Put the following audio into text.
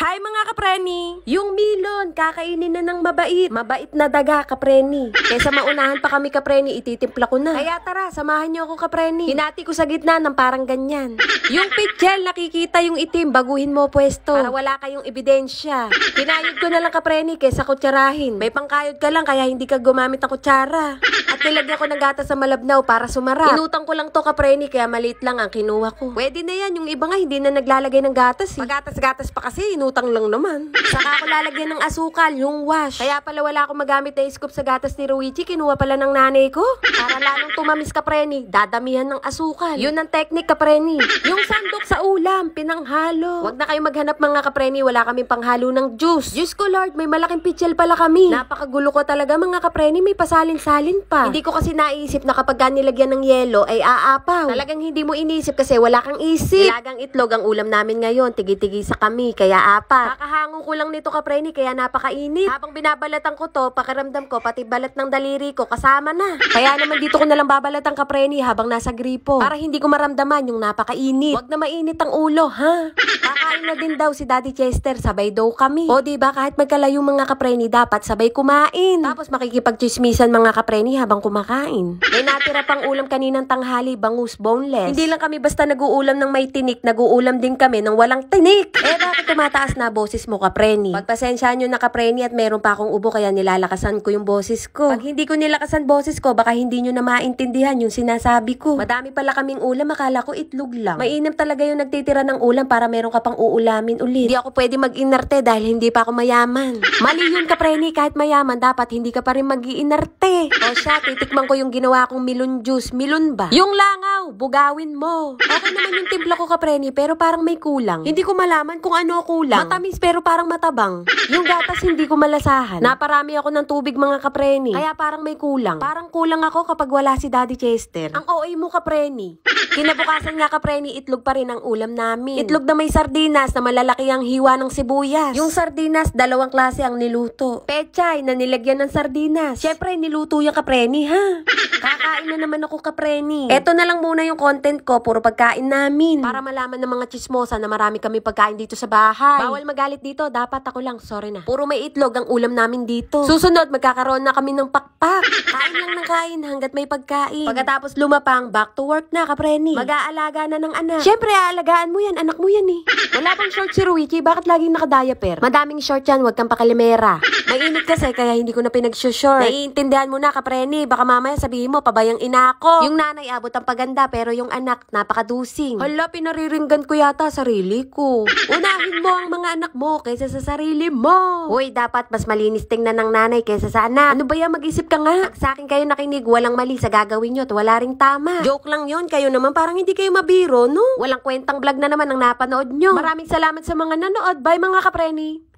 Hi mga kapreni! Yung milon, kakainin na ng mabait. Mabait na daga, kapreni. Kaysa maunahan pa kami kapreni, ititimpla ko na. Kaya tara, samahan niyo ako kapreni. Hinati ko sa gitna ng parang ganyan. Yung pitjel, nakikita yung itim, baguhin mo pwesto. Para wala kayong ebidensya. Kinayod ko na lang kapreni kaysa kutsarahin. May pangkayod ka lang kaya hindi ka gumamit ng kutsara. At nilagyan ko ng gatas sa malabnaw para sumarap. Inutang ko lang to kapreni kaya maliit lang ang kinuha ko. Pwede na yan, yung iba nga hindi na naglalagay ng gatas. Pagatas-gatas pa kasi, inutang lang naman. Saka ako lalagyan ng asukal, yung wash. Kaya pala wala akong magamit na scoop sa gatas ni Ruichi, kinuha pala ng nanay ko. Para lalong tumamis kapreni, dadamihan ng asukal. Yun ang technique kapreni. Yung sandok sa ulam, pinanghalo. Wag na kayo maghanap mga kapreni, wala kaming panghalo ng juice. Diyos ko Lord, may malaking pitchel pala kami. Napakagulo ko talaga mga kapreni, may pasalin-salin pa. Hindi ko kasi naisip na kapag nilagyan ng yelo ay aapaw. Talagang hindi mo inisip kasi wala kang isip. Nilagang itlog ang ulam namin ngayon, tigi-tigi sa kami, kaya apat. Kakahango ko lang nito kapreni, kaya napakainit. Habang binabalatan ko to, pakiramdam ko, pati balat ng daliri ko, kasama na. Kaya naman dito ko nalang babalatan kapreni habang nasa gripo. Para hindi ko maramdaman yung napakainit. Wag na mainit ang ulo, ha? Kakain na din daw si Daddy Chester, sabay daw kami. O diba, kahit magkalayo mga kapreni, dapat sabay kumain. Tapos makikipagchismisan mga kapreni habang kumakain. May natira pang ulam kaninang tanghali, bangus, boneless. Hindi lang kami basta nag-uulam ng may tinik, nag-uulam din kami ng walang tinik. Eh bakit tumataas na boses mo kapreni? Pagpasensyahan nyo na kapreni at meron pa akong ubo kaya nilalakasan ko yung boses ko. Pag hindi ko nilakasan boses ko, baka hindi nyo na maintindihan yung sinasabi ko. Madami pala kaming ulam, akala ko itlog lang. Mainam talaga yung nagtitira ng ulam para meron ka pang uulamin ulit. Hindi ako pwede mag-inarte dahil hindi pa ako mayaman. Mali yun kapreni, kahit mayaman dapat hindi ka pa rin mag-iinarte. O siya, titikman ko yung ginawa kong milon juice. Milon ba? Yung langaw, bugawin mo. Okay naman yung timpla ko kapreni pero parang may kulang. Hindi ko malaman kung ano kulang. Matamis pero parang matabang. Yung gatas hindi ko malasahan. Naparami ako ng tubig mga kapreni. Kaya parang may kulang. Parang kulang ako kapag wala si Daddy Chester. Ang OA mo kapreni. Kinabukasan nga kapreni, itlog pa rin ang ulam namin. Itlog na may sardinas na malalaki ang hiwa ng sibuyas. Yung sardinas, dalawang klase ang niluto. Pechay na nilagyan ng sardinas. Syempre, niluto yung kapreni ha. Kakain na naman ako kapreni. Eto na lang muna yung content ko, puro pagkain namin. Para malaman ng mga chismosa na marami kami pagkain dito sa bahay. Bawal magalit dito, dapat ako lang, sorry na. Puro may itlog ang ulam namin dito. Susunod, magkakaroon na kami ng pakpak. Kain lang ng kain hanggat may pagkain. Pagkatapos lumapang, back to work na kapreni. Mag-aalaga na ng anak. Syempre, aalagaan mo yan, anak mo yan eh. Wala bang short si Ruichi, bakit laging naka-diaper? Madaming short yan, wag kang pakalimera. Mainit kasi, kaya hindi ko na pinag-short. Naiintindihan mo na kapreni, baka mamaya sabihin mo, pabayang ina ko. Yung nanay abot ang paganda, pero yung anak, napakadusing. Hala, pinariringgan ko yata sarili ko. Unahin mo ang mga anak mo kaysa sa sarili mo. Uy, dapat mas malinis tingnan ng nanay kaysa sa anak. Ano ba yan, mag-isip ka nga? Pag sa akin kayo nakinig, walang mali sa gagawin nyo at wala ring tama. Joke lang yun, kayo naman parang hindi kayo mabiro, no? Walang kwentang vlog na naman ang napanood nyo. Maraming salamat sa mga nanood. Bye mga kapreni.